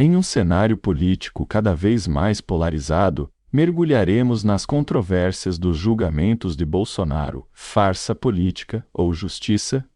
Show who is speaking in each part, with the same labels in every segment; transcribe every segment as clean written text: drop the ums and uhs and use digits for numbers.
Speaker 1: Em um cenário político cada vez mais polarizado, mergulharemos nas controvérsias dos julgamentos de Bolsonaro, farsa política ou justiça?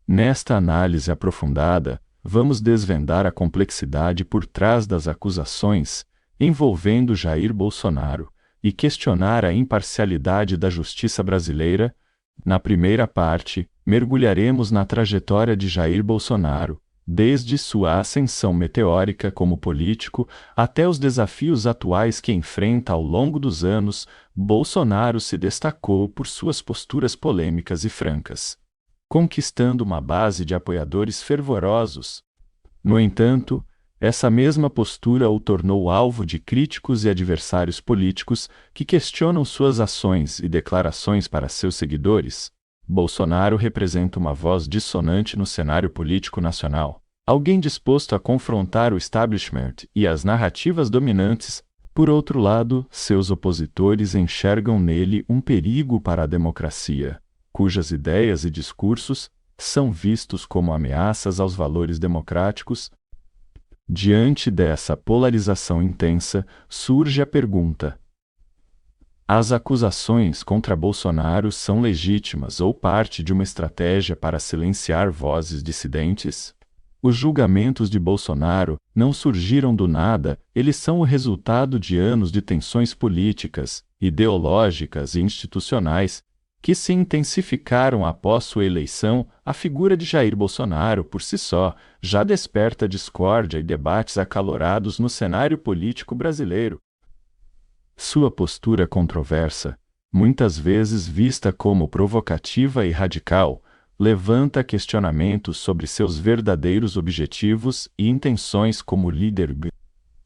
Speaker 1: Nesta análise aprofundada, vamos desvendar a complexidade por trás das acusações envolvendo Jair Bolsonaro e questionar a imparcialidade da justiça brasileira. Na primeira parte, mergulharemos na trajetória de Jair Bolsonaro, desde sua ascensão meteórica como político até os desafios atuais que enfrenta ao longo dos anos. Bolsonaro se destacou por suas posturas polêmicas e francas, conquistando uma base de apoiadores fervorosos. No entanto, essa mesma postura o tornou alvo de críticos e adversários políticos que questionam suas ações e declarações para seus seguidores. Bolsonaro representa uma voz dissonante no cenário político nacional, alguém disposto a confrontar o establishment e as narrativas dominantes. Por outro lado, seus opositores enxergam nele um perigo para a democracia, cujas ideias e discursos são vistos como ameaças aos valores democráticos. Diante dessa polarização intensa, surge a pergunta: as acusações contra Bolsonaro são legítimas ou parte de uma estratégia para silenciar vozes dissidentes? Os julgamentos de Bolsonaro não surgiram do nada, eles são o resultado de anos de tensões políticas, ideológicas e institucionais, que se intensificaram após sua eleição. A figura de Jair Bolsonaro, por si só, já desperta discórdia e debates acalorados no cenário político brasileiro. Sua postura controversa, muitas vezes vista como provocativa e radical, levanta questionamentos sobre seus verdadeiros objetivos e intenções como líder.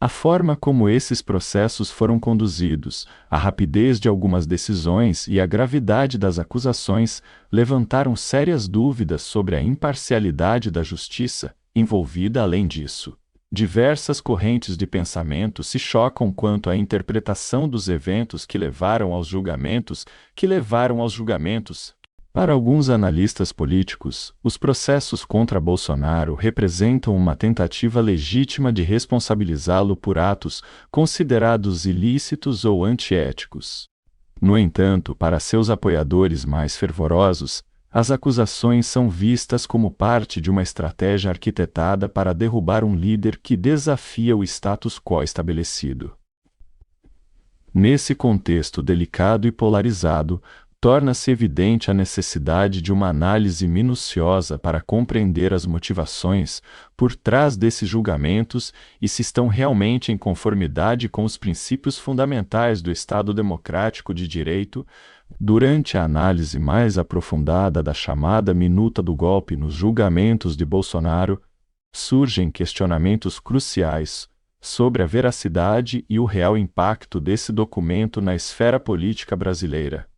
Speaker 1: A forma como esses processos foram conduzidos, a rapidez de algumas decisões e a gravidade das acusações levantaram sérias dúvidas sobre a imparcialidade da justiça envolvida. Além disso, diversas correntes de pensamento se chocam quanto à interpretação dos eventos que levaram aos julgamentos. Para alguns analistas políticos, os processos contra Bolsonaro representam uma tentativa legítima de responsabilizá-lo por atos considerados ilícitos ou antiéticos. No entanto, para seus apoiadores mais fervorosos, as acusações são vistas como parte de uma estratégia arquitetada para derrubar um líder que desafia o status quo estabelecido. Nesse contexto delicado e polarizado, torna-se evidente a necessidade de uma análise minuciosa para compreender as motivações por trás desses julgamentos e se estão realmente em conformidade com os princípios fundamentais do Estado Democrático de Direito. Durante a análise mais aprofundada da chamada minuta do golpe nos julgamentos de Bolsonaro, surgem questionamentos cruciais sobre a veracidade e o real impacto desse documento na esfera política brasileira.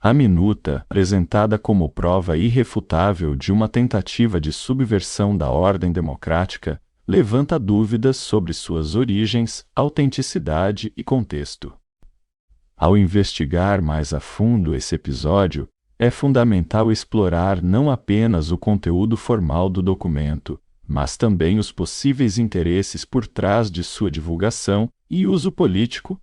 Speaker 1: A minuta, apresentada como prova irrefutável de uma tentativa de subversão da ordem democrática, levanta dúvidas sobre suas origens, autenticidade e contexto. Ao investigar mais a fundo esse episódio, é fundamental explorar não apenas o conteúdo formal do documento, mas também os possíveis interesses por trás de sua divulgação e uso político.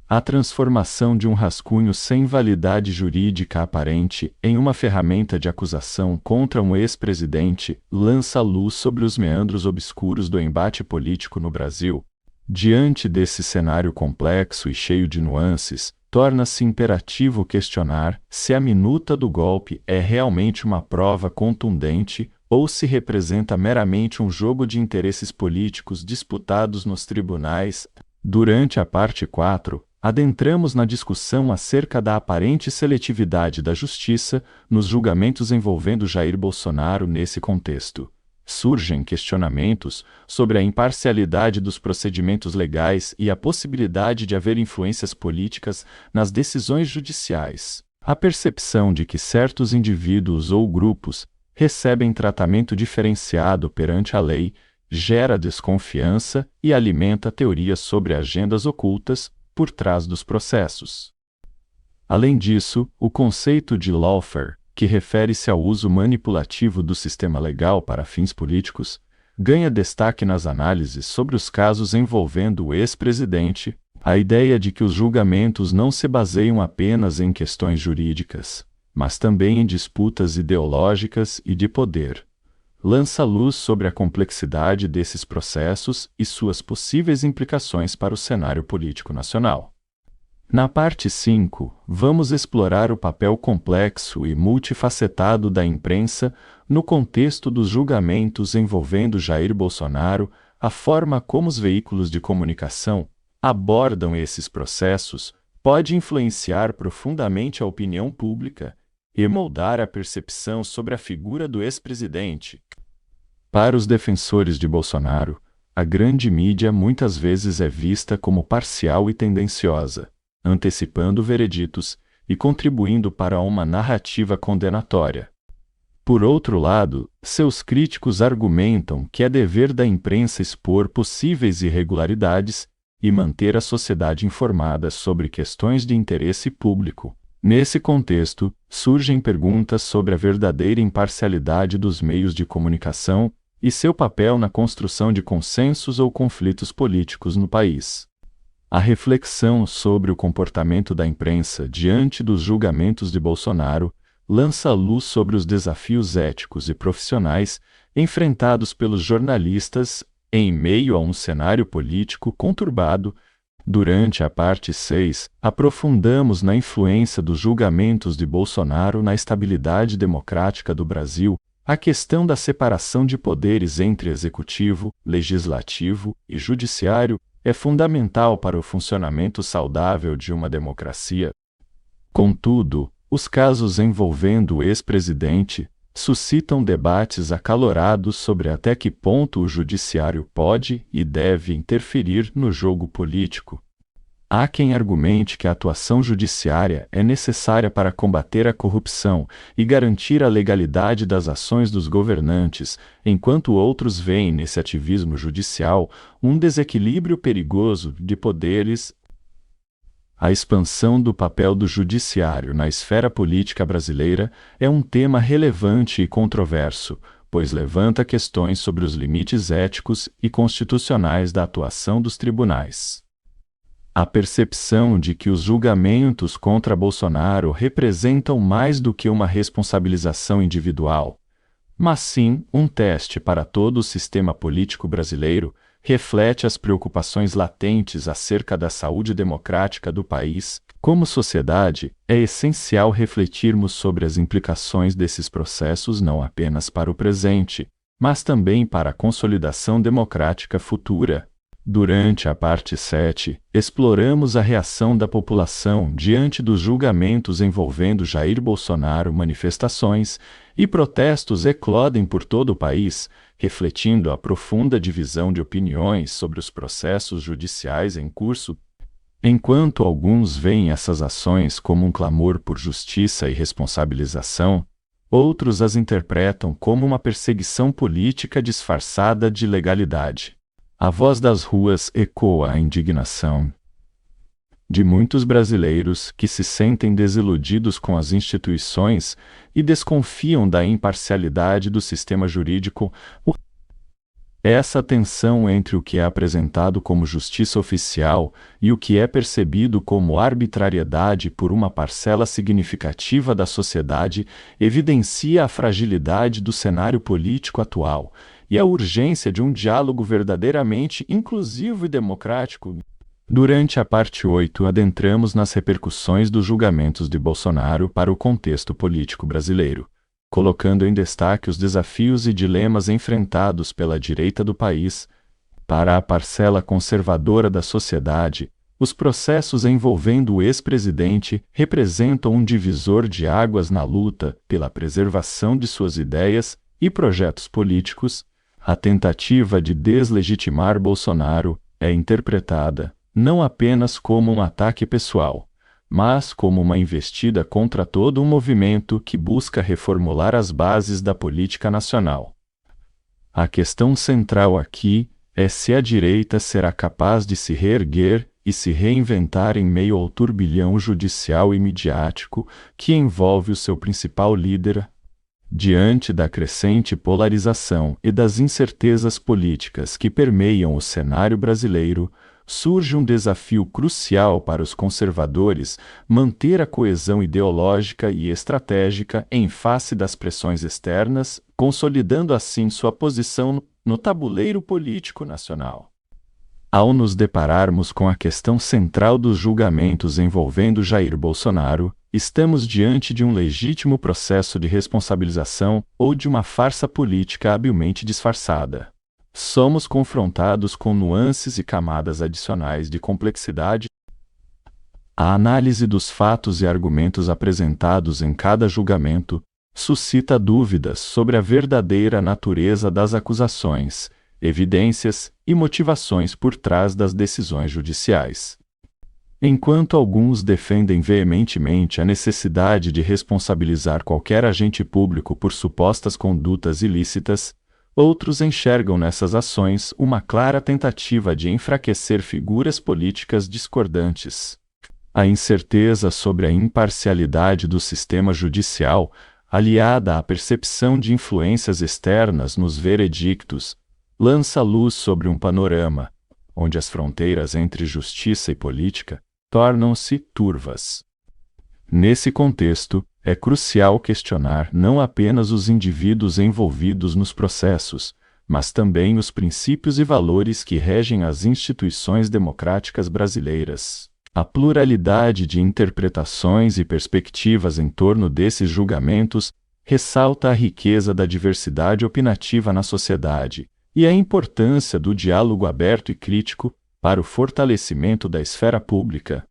Speaker 1: A transformação de um rascunho sem validade jurídica aparente em uma ferramenta de acusação contra um ex-presidente lança luz sobre os meandros obscuros do embate político no Brasil. Diante desse cenário complexo e cheio de nuances, torna-se imperativo questionar se a minuta do golpe é realmente uma prova contundente ou se representa meramente um jogo de interesses políticos disputados nos tribunais. Durante a parte 4, adentramos na discussão acerca da aparente seletividade da justiça nos julgamentos envolvendo Jair Bolsonaro. Nesse contexto, surgem questionamentos sobre a imparcialidade dos procedimentos legais e a possibilidade de haver influências políticas nas decisões judiciais. A percepção de que certos indivíduos ou grupos recebem tratamento diferenciado perante a lei gera desconfiança e alimenta teorias sobre agendas ocultas por trás dos processos. Além disso, o conceito de lawfare, que refere-se ao uso manipulativo do sistema legal para fins políticos, ganha destaque nas análises sobre os casos envolvendo o ex-presidente, a ideia de que os julgamentos não se baseiam apenas em questões jurídicas, mas também em disputas ideológicas e de poder. Lança luz sobre a complexidade desses processos e suas possíveis implicações para o cenário político nacional. Na parte 5, vamos explorar o papel complexo e multifacetado da imprensa no contexto dos julgamentos envolvendo Jair Bolsonaro, a forma como os veículos de comunicação abordam esses processos pode influenciar profundamente a opinião pública e moldar a percepção sobre a figura do ex-presidente. Para os defensores de Bolsonaro, a grande mídia muitas vezes é vista como parcial e tendenciosa, antecipando vereditos e contribuindo para uma narrativa condenatória. Por outro lado, seus críticos argumentam que é dever da imprensa expor possíveis irregularidades e manter a sociedade informada sobre questões de interesse público. Nesse contexto, surgem perguntas sobre a verdadeira imparcialidade dos meios de comunicação e seu papel na construção de consensos ou conflitos políticos no país. A reflexão sobre o comportamento da imprensa diante dos julgamentos de Bolsonaro lança luz sobre os desafios éticos e profissionais enfrentados pelos jornalistas em meio a um cenário político conturbado. Durante a parte 6, aprofundamos na influência dos julgamentos de Bolsonaro na estabilidade democrática do Brasil, a questão da separação de poderes entre executivo, legislativo e judiciário é fundamental para o funcionamento saudável de uma democracia. Contudo, os casos envolvendo o ex-presidente suscitam debates acalorados sobre até que ponto o judiciário pode e deve interferir no jogo político. Há quem argumente que a atuação judiciária é necessária para combater a corrupção e garantir a legalidade das ações dos governantes, enquanto outros veem nesse ativismo judicial um desequilíbrio perigoso de poderes. A expansão do papel do judiciário na esfera política brasileira é um tema relevante e controverso, pois levanta questões sobre os limites éticos e constitucionais da atuação dos tribunais. A percepção de que os julgamentos contra Bolsonaro representam mais do que uma responsabilização individual, mas sim um teste para todo o sistema político brasileiro, reflete as preocupações latentes acerca da saúde democrática do país. Como sociedade, é essencial refletirmos sobre as implicações desses processos não apenas para o presente, mas também para a consolidação democrática futura. Durante a parte 7, exploramos a reação da população diante dos julgamentos envolvendo Jair Bolsonaro. Manifestações e protestos eclodem por todo o país, refletindo a profunda divisão de opiniões sobre os processos judiciais em curso. Enquanto alguns veem essas ações como um clamor por justiça e responsabilização, outros as interpretam como uma perseguição política disfarçada de legalidade. A voz das ruas ecoa a indignação de muitos brasileiros que se sentem desiludidos com as instituições e desconfiam da imparcialidade do sistema jurídico. Essa tensão entre o que é apresentado como justiça oficial e o que é percebido como arbitrariedade por uma parcela significativa da sociedade evidencia a fragilidade do cenário político atual e a urgência de um diálogo verdadeiramente inclusivo e democrático. Durante a parte 8, adentramos nas repercussões dos julgamentos de Bolsonaro para o contexto político brasileiro, colocando em destaque os desafios e dilemas enfrentados pela direita do país. Para a parcela conservadora da sociedade, os processos envolvendo o ex-presidente representam um divisor de águas na luta pela preservação de suas ideias e projetos políticos. A tentativa de deslegitimar Bolsonaro é interpretada não apenas como um ataque pessoal, mas como uma investida contra todo um movimento que busca reformular as bases da política nacional. A questão central aqui é se a direita será capaz de se reerguer e se reinventar em meio ao turbilhão judicial e midiático que envolve o seu principal líder. Diante da crescente polarização e das incertezas políticas que permeiam o cenário brasileiro, surge um desafio crucial para os conservadores manter a coesão ideológica e estratégica em face das pressões externas, consolidando assim sua posição no tabuleiro político nacional. Ao nos depararmos com a questão central dos julgamentos envolvendo Jair Bolsonaro, estamos diante de um legítimo processo de responsabilização ou de uma farsa política habilmente disfarçada. Somos confrontados com nuances e camadas adicionais de complexidade. A análise dos fatos e argumentos apresentados em cada julgamento suscita dúvidas sobre a verdadeira natureza das acusações, evidências e motivações por trás das decisões judiciais. Enquanto alguns defendem veementemente a necessidade de responsabilizar qualquer agente público por supostas condutas ilícitas, outros enxergam nessas ações uma clara tentativa de enfraquecer figuras políticas discordantes. A incerteza sobre a imparcialidade do sistema judicial, aliada à percepção de influências externas nos veredictos, lança luz sobre um panorama onde as fronteiras entre justiça e política tornam-se turvas. Nesse contexto, é crucial questionar não apenas os indivíduos envolvidos nos processos, mas também os princípios e valores que regem as instituições democráticas brasileiras. A pluralidade de interpretações e perspectivas em torno desses julgamentos ressalta a riqueza da diversidade opinativa na sociedade e a importância do diálogo aberto e crítico para o fortalecimento da esfera pública.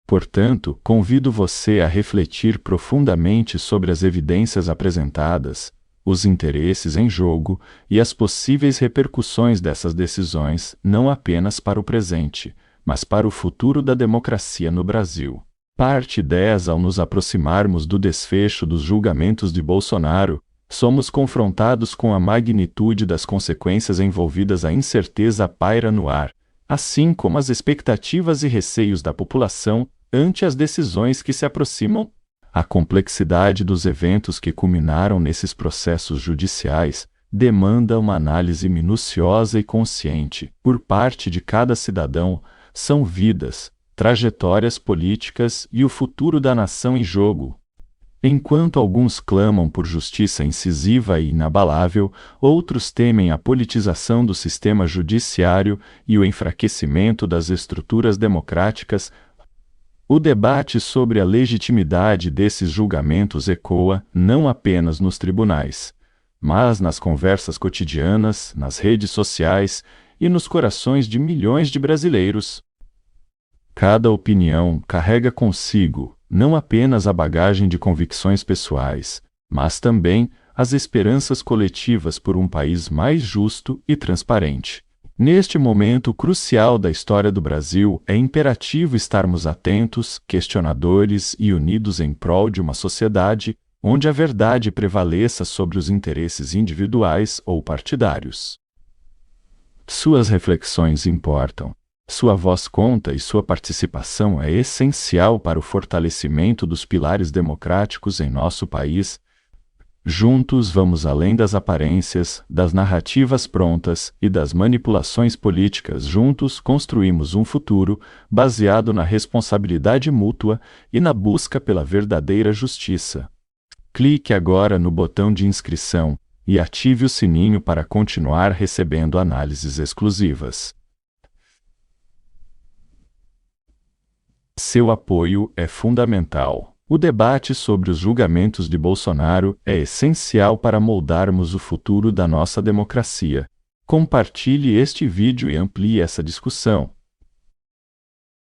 Speaker 1: Portanto, convido você a refletir profundamente sobre as evidências apresentadas, os interesses em jogo e as possíveis repercussões dessas decisões, não apenas para o presente, mas para o futuro da democracia no Brasil. Parte 10. Ao nos aproximarmos do desfecho dos julgamentos de Bolsonaro, somos confrontados com a magnitude das consequências envolvidas. A incerteza paira no ar, assim como as expectativas e receios da população ante as decisões que se aproximam. A complexidade dos eventos que culminaram nesses processos judiciais demanda uma análise minuciosa e consciente por parte de cada cidadão. São vidas, trajetórias políticas e o futuro da nação em jogo. Enquanto alguns clamam por justiça incisiva e inabalável, outros temem a politização do sistema judiciário e o enfraquecimento das estruturas democráticas. O debate sobre a legitimidade desses julgamentos ecoa não apenas nos tribunais, mas nas conversas cotidianas, nas redes sociais e nos corações de milhões de brasileiros. Cada opinião carrega consigo não apenas a bagagem de convicções pessoais, mas também as esperanças coletivas por um país mais justo e transparente. Neste momento crucial da história do Brasil, é imperativo estarmos atentos, questionadores e unidos em prol de uma sociedade onde a verdade prevaleça sobre os interesses individuais ou partidários. Suas reflexões importam. Sua voz conta e sua participação é essencial para o fortalecimento dos pilares democráticos em nosso país. Juntos vamos além das aparências, das narrativas prontas e das manipulações políticas. Juntos construímos um futuro baseado na responsabilidade mútua e na busca pela verdadeira justiça. Clique agora no botão de inscrição e ative o sininho para continuar recebendo análises exclusivas. Seu apoio é fundamental. O debate sobre os julgamentos de Bolsonaro é essencial para moldarmos o futuro da nossa democracia. Compartilhe este vídeo e amplie essa discussão.